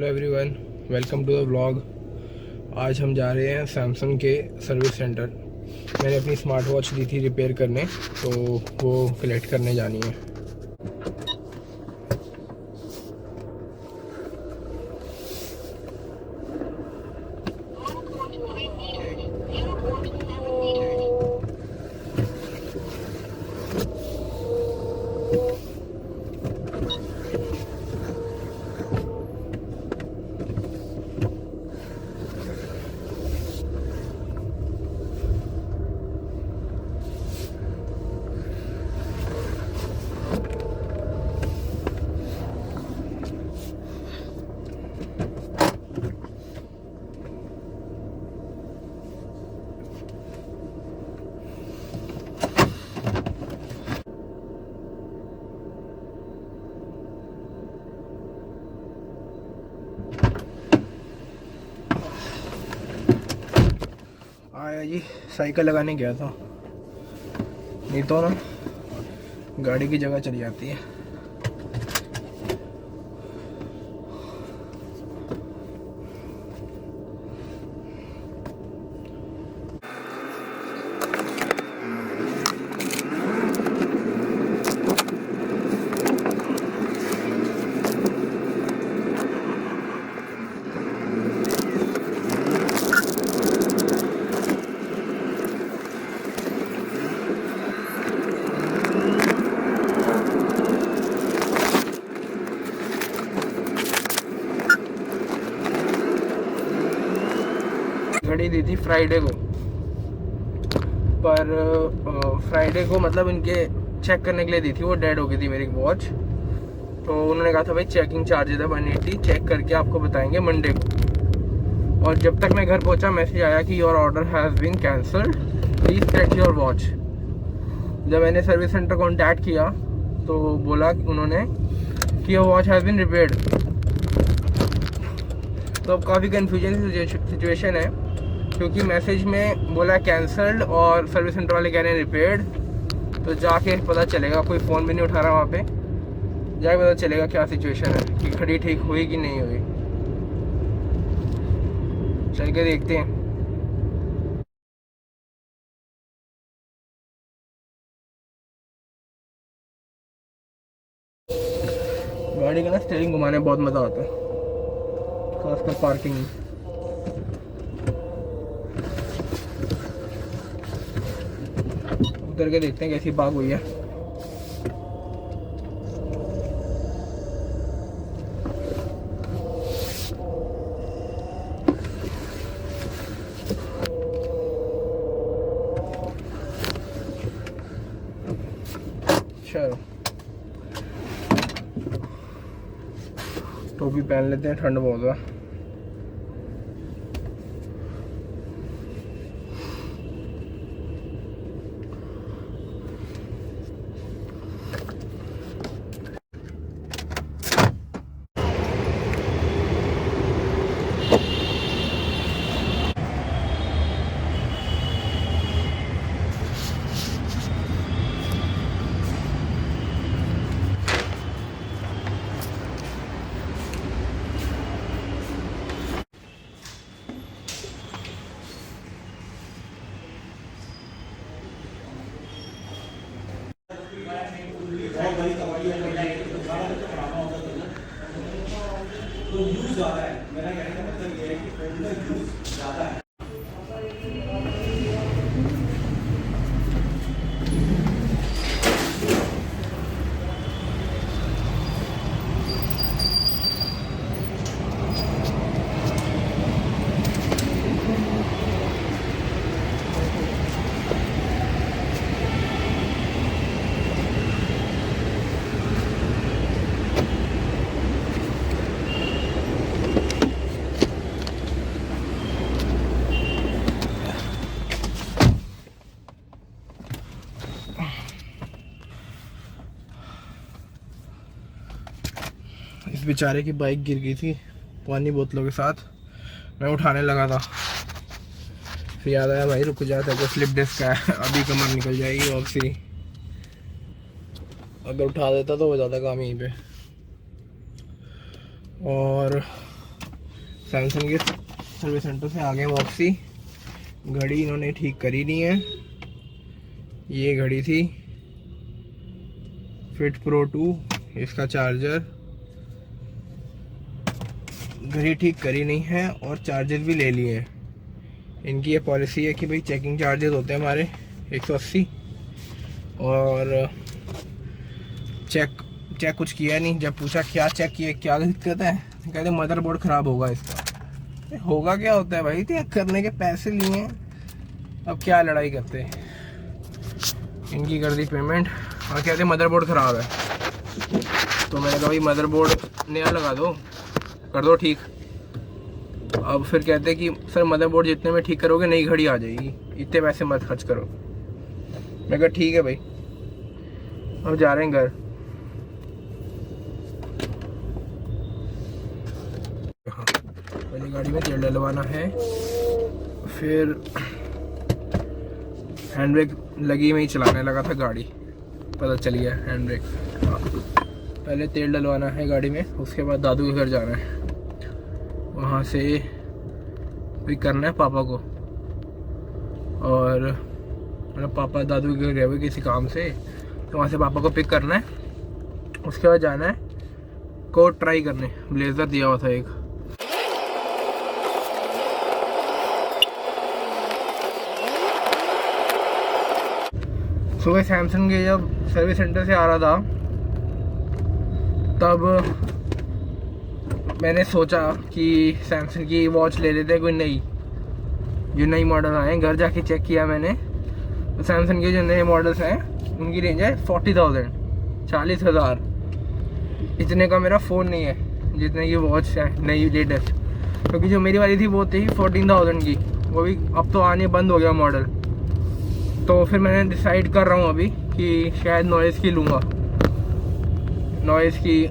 Hello everyone, welcome to the vlog. आज हम जा रहे हैं सैमसंग के सर्विस सेंटर। मैंने अपनी स्मार्ट वॉच दी थी रिपेयर करने, तो वो कलेक्ट करने जानी है। आया जी, साइकिल लगाने गया था, नहीं तो ना गाड़ी की जगह चली जाती है। घड़ी दी थी फ्राइडे को, पर फ्राइडे को मतलब इनके चेक करने के लिए दी थी, वो डेड हो गई थी मेरी वॉच। तो उन्होंने कहा था भाई चेकिंग चार्जेस है 180, चेक करके आपको बताएंगे मंडे को। और जब तक मैं घर पहुंचा मैसेज आया कि your order has been cancelled, please check your watch. जब मैंने सर्विस सेंटर कॉन्टैक्ट किया तो बोला उन्होंने कि your watch has been repaired. तो अब काफ़ी कन्फ्यूजन सिचुएशन है, क्योंकि मैसेज में बोला कैंसल्ड और सर्विस सेंटर वाले कह रहे हैं रिपेयर्ड। तो जाके पता चलेगा, कोई फ़ोन भी नहीं उठा रहा वहाँ पे, जाके पता चलेगा क्या सिचुएशन है कि घड़ी ठीक हुई कि नहीं हुई। चल के देखते हैं। गाड़ी का ना स्टीयरिंग घुमाने में बहुत मज़ा आता है, खासकर पार्किंग में। उतर के देखते हैं कैसी बाग हुई है। चलो टोपी पहन लेते हैं, ठंड बहुत है। तो यूज ज़्यादा है, मेरा कहने का मतलब ये है कि फोन का यूज ज़्यादा है। इस बेचारे की बाइक गिर गई थी पानी बोतलों के साथ, मैं उठाने लगा था, फिर याद आया भाई रुक जा, तेरे को स्लिप डिस्क है, अभी कमर निकल जाएगी। और फिर अगर उठा देता तो हो जाता काम यहीं पे। और सैमसंग के सर्विस सेंटर से आ गए वापसी। घड़ी इन्होंने ठीक करी नहीं है। ये घड़ी थी फिट प्रो 2, इसका चार्जर, घड़ी ठीक करी नहीं है और चार्जर भी ले लिए हैं। इनकी ये पॉलिसी है कि भाई चेकिंग चार्जेस होते हैं हमारे 180 और चेक कुछ किया नहीं। जब पूछा क्या चेक किया, क्या दिक्कत है, कहते मदरबोर्ड ख़राब होगा इसका। होगा क्या होता है भाई, चेक करने के पैसे लिए हैं, अब क्या लड़ाई करते हैं। इनकी कर दी पेमेंट और कहते मदरबोर्ड ख़राब है। तो मैंने कहा भाई मदरबोर्ड नया लगा दो, कर दो ठीक। अब फिर कहते कि सर मदरबोर्ड जितने में ठीक करोगे नई घड़ी आ जाएगी, इतने पैसे मत खर्च करो। मैं कहा ठीक है भाई। अब जा रहे हैं घर। पहले गाड़ी में तेल डलवाना है, फिर हैंड ब्रेक लगी में ही चलाने लगा था गाड़ी, पता चल गया हैंड ब्रेक। पहले तेल डलवाना है गाड़ी में, उसके बाद दादू के घर जाना है, वहाँ से भी करना है पापा को। और मतलब पापा दादू के घर गए हुए किसी काम से, तो वहाँ से पापा को पिक करना है। उसके बाद जाना है कोट ट्राई करने, ब्लेज़र दिया हुआ था एक। सुबह सैमसंग के जब सर्विस सेंटर से आ रहा था तब मैंने सोचा कि सैमसंग की वॉच ले लेते हैं कोई नई, जो नई मॉडल आए हैं। घर जाके चेक किया मैंने, तो सैमसंग के जो नए मॉडल्स हैं उनकी रेंज है 40,000, 40,000। इतने का मेरा फ़ोन नहीं है जितने की वॉच है नई लेटेस्ट, क्योंकि जो मेरी वाली थी वो थी 14,000 की, वो भी अब तो आने बंद हो गया मॉडल। तो फिर मैंने डिसाइड कर रहा हूँ अभी कि शायद नॉइज़ की लूँगा। नॉइज़ की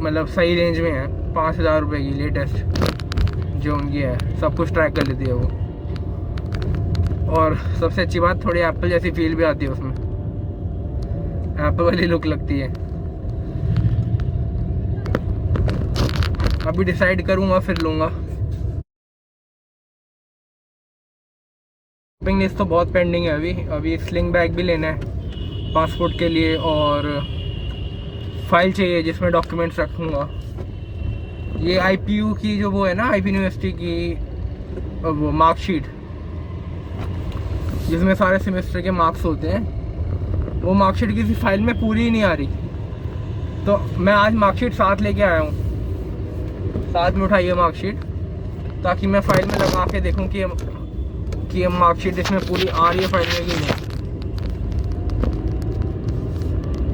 मतलब सही रेंज में है, 5,000 रुपये की लेटेस्ट जो उनकी है, सब कुछ ट्रैक कर लेती है वो। और सबसे अच्छी बात, थोड़ी एप्पल जैसी फील भी आती है उसमें, एप्पल वाली लुक लगती है। अभी डिसाइड करूँगा फिर लूँगा। शॉपिंग लिस्ट तो बहुत पेंडिंग है अभी स्लिंग बैग भी लेना है पासपोर्ट के लिए, और फाइल चाहिए जिसमें डॉक्यूमेंट्स रखूँगा। ये IPU की जो वो है ना, IP यूनिवर्सिटी की वो मार्कशीट जिसमें सारे सेमेस्टर के मार्क्स होते हैं, वो मार्कशीट किसी फाइल में पूरी ही नहीं आ रही। तो मैं आज मार्कशीट साथ लेके आया हूँ, साथ में उठाई है मार्कशीट, ताकि मैं फाइल में लगा के देखूँ कि मार्कशीट इसमें पूरी आ रही है फाइल में कि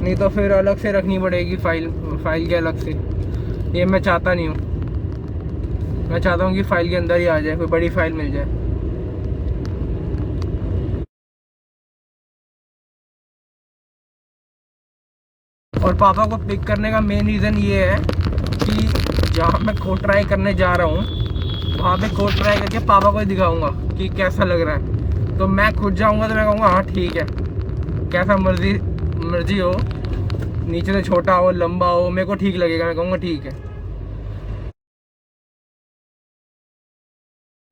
नहीं तो फिर अलग से रखनी पड़ेगी फाइल के अलग से। ये मैं चाहता नहीं हूँ, मैं चाहता हूँ कि फाइल के अंदर ही आ जाए, कोई बड़ी फाइल मिल जाए। और पापा को पिक करने का मेन रीज़न ये है कि जहाँ मैं कोट ट्राई करने जा रहा हूँ वहाँ पे कोट ट्राई करके पापा को दिखाऊंगा कि कैसा लग रहा है। तो मैं खुद जाऊँगा तो मैं कहूँगा हाँ ठीक है, कैसा मर्जी हो, नीचे से छोटा हो लंबा हो, मेरे को ठीक लगेगा, मैं कहूँगा ठीक है।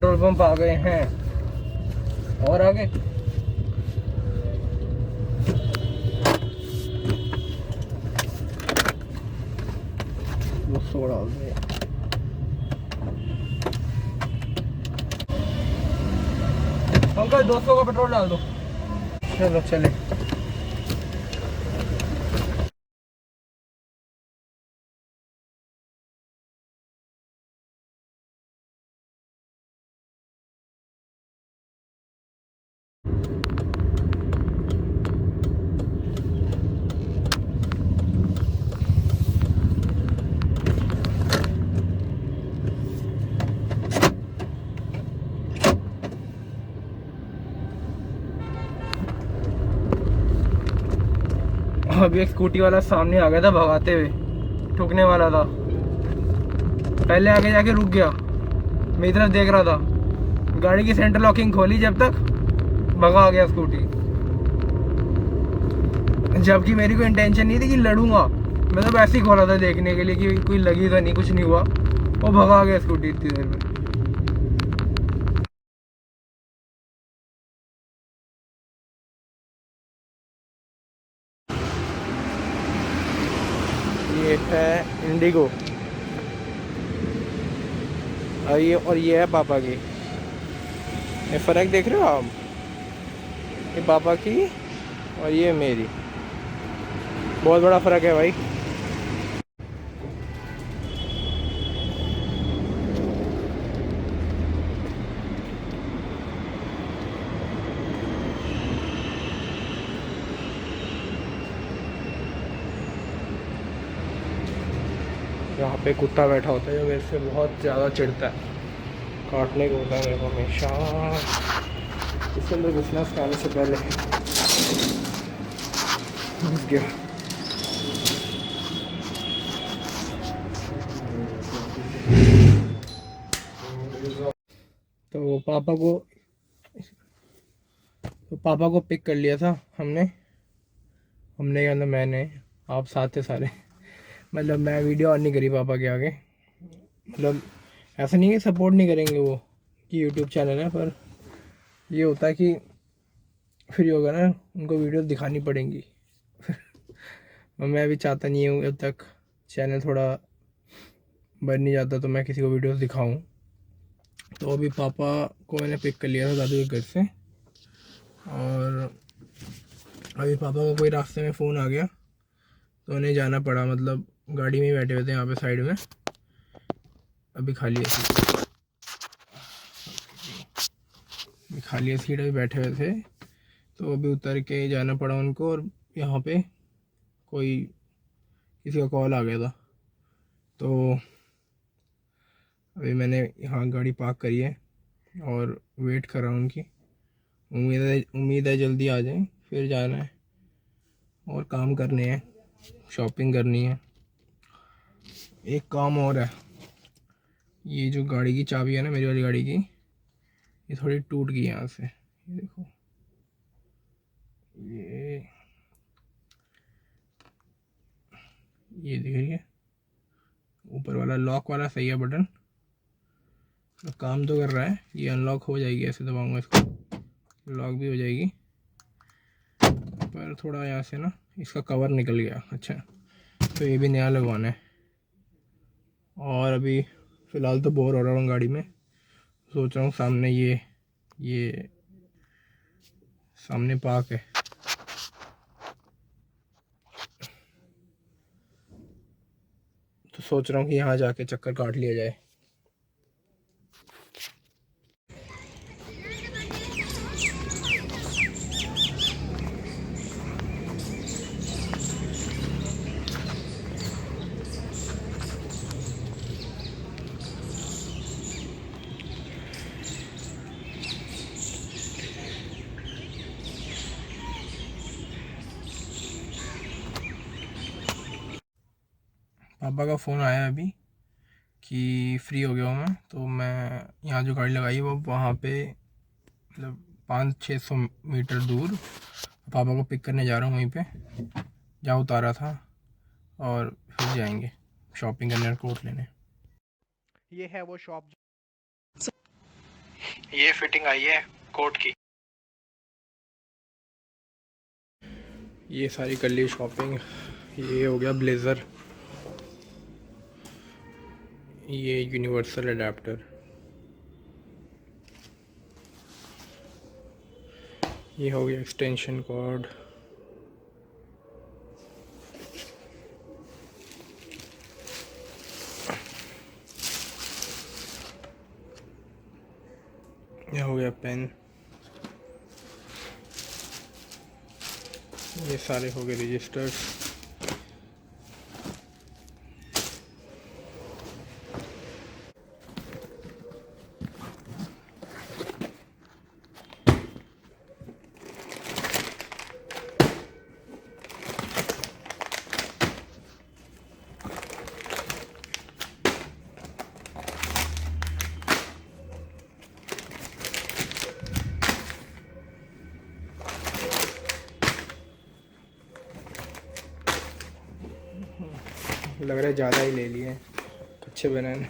पेट्रोल पंप आ गए हैं और आगे वो 100 डाल दे। अंकल 200 का पेट्रोल डाल दो। चलो चले। अभी एक स्कूटी वाला सामने आ गया था भगाते हुए, ठुकने वाला था, पहले आगे जाके रुक गया, मेरी तरफ देख रहा था, गाड़ी की सेंटर लॉकिंग खोली जब तक भगा गया स्कूटी, जबकि मेरी कोई इंटेंशन नहीं थी कि लड़ूंगा, मैं तो वैसे ही खोला था देखने के लिए कि कोई लगी तो नहीं, कुछ नहीं हुआ, वो भगा गया स्कूटी इतनी देर में। ये है इंडिगो और ये है पापा की। ये फ़र्क देख रहे हो आप, ये पापा की और ये मेरी, बहुत बड़ा फ़र्क है भाई। यहाँ पे कुत्ता बैठा होता है जो मेरे से बहुत ज़्यादा चिढ़ता है, काटने को होता है मेरे को हमेशा। इसके अंदर घुसना आने से पहले घुस गया। तो पापा को पिक कर लिया था हमने क्या ना, मैंने, आप साथ थे सारे। मतलब मैं वीडियो ऑन नहीं करी पापा के आगे, मतलब ऐसा नहीं कि सपोर्ट नहीं करेंगे वो, कि यूट्यूब चैनल है, पर ये होता है कि फिर ये होगा ना, उनको वीडियो दिखानी पड़ेंगी। मैं भी चाहता नहीं हूँ जब तक चैनल थोड़ा बन नहीं जाता तो मैं किसी को वीडियोस दिखाऊं। तो अभी पापा को मैंने पिक कर लिया था दादू के घर से, और अभी पापा को कोई रास्ते में फ़ोन आ गया तो उन्हें जाना पड़ा, मतलब गाड़ी में ही बैठे हुए थे यहाँ पे साइड में। अभी खाली है सीट, अभी बैठे हुए थे, तो अभी उतर के जाना पड़ा उनको। और यहाँ पे किसी का कॉल आ गया था, तो अभी मैंने यहाँ गाड़ी पार्क करी है और वेट कर रहा हूँ उनकी। उम्मीद है जल्दी आ जाएं, फिर जाना है और काम करने हैं, शॉपिंग करनी है। एक काम और है, ये जो गाड़ी की चाबी है ना, मेरी वाली गाड़ी की, ये थोड़ी टूट गई यहाँ से, ये देखो, ये दिख रही है, ऊपर वाला लॉक वाला सही है बटन, तो काम तो कर रहा है। ये अनलॉक हो जाएगी, ऐसे दबाऊंगा इसको, लॉक भी हो जाएगी, पर थोड़ा यहाँ से ना इसका कवर निकल गया। अच्छा, तो ये भी नया लगवाना है। और अभी फ़िलहाल तो बोर हो रहा हूँ गाड़ी में, सोच रहा हूँ सामने ये सामने पार्क है, तो सोच रहा हूँ कि यहाँ जाके चक्कर काट लिया जाए। पापा का फ़ोन आया अभी कि फ्री हो गया हूँ मैं, तो मैं यहाँ जो गाड़ी लगाई है वो वहाँ पे, मतलब 500-600 मीटर दूर पापा को पिक करने जा रहा हूँ, वहीं पे जहाँ उतारा था, और फिर जाएंगे शॉपिंग करने और कोट लेने। ये है वो शॉप, ये फिटिंग आई है कोट की, ये सारी कर ली शॉपिंग। ये हो गया ब्लेज़र, ये यूनिवर्सल अडेप्टर, ये हो गया एक्सटेंशन कॉर्ड, ये हो गया पेन, ये सारे हो गए रजिस्टर्स। लग रहा है ज़्यादा ही ले लिए, अच्छे बनाने।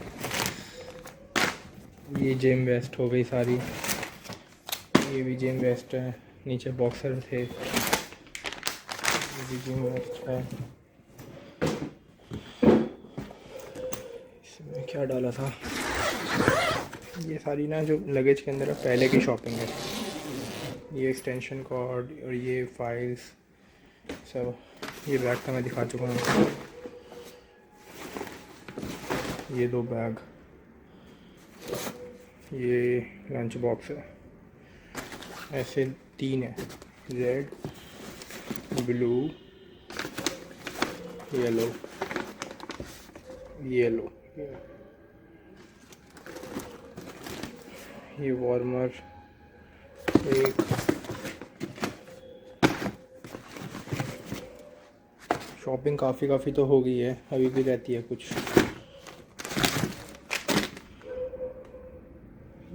ये जेम वेस्ट हो गई सारी, ये भी जेम वेस्ट है, नीचे बॉक्सर थे, ये भी जेम वेस्ट है। क्या डाला था, ये सारी ना जो लगेज के अंदर है पहले की शॉपिंग है। ये एक्सटेंशन कॉर्ड और ये फाइल्स सब, ये बैग तो मैं दिखा चुका हूँ। ये 2 बैग, ये लंच बॉक्स है, ऐसे 3 है, रेड, ब्लू, येलो, येलो। ये वार्मर एक, शॉपिंग काफ़ी तो हो गई है, अभी भी रहती है कुछ।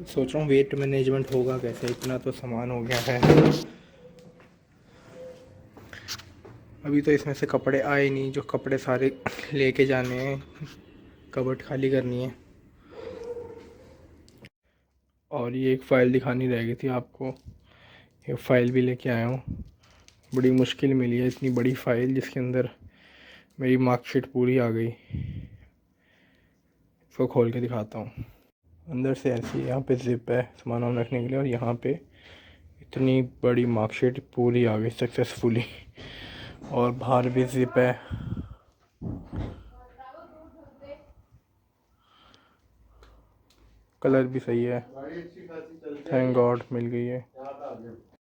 सोच रहा हूँ वेट मैनेजमेंट होगा कैसे, इतना तो सामान हो गया है। अभी तो इसमें से कपड़े आए नहीं, जो कपड़े सारे लेके जाने हैं, कबर्ड खाली करनी है। और ये एक फ़ाइल दिखानी रह गई थी आपको, ये फ़ाइल भी लेके आया हूँ। बड़ी मुश्किल मिली है इतनी बड़ी फ़ाइल, जिसके अंदर मेरी मार्कशीट पूरी आ गई। इसको खोल के दिखाता हूँ। अंदर से ऐसी, यहाँ पे ज़िप है सामान वामान रखने के लिए, और यहाँ पे इतनी बड़ी मार्कशीट पूरी आ गई सक्सेसफुली। और बाहर भी ज़िप है। कलर भी सही है, थैंक गॉड मिल गई है।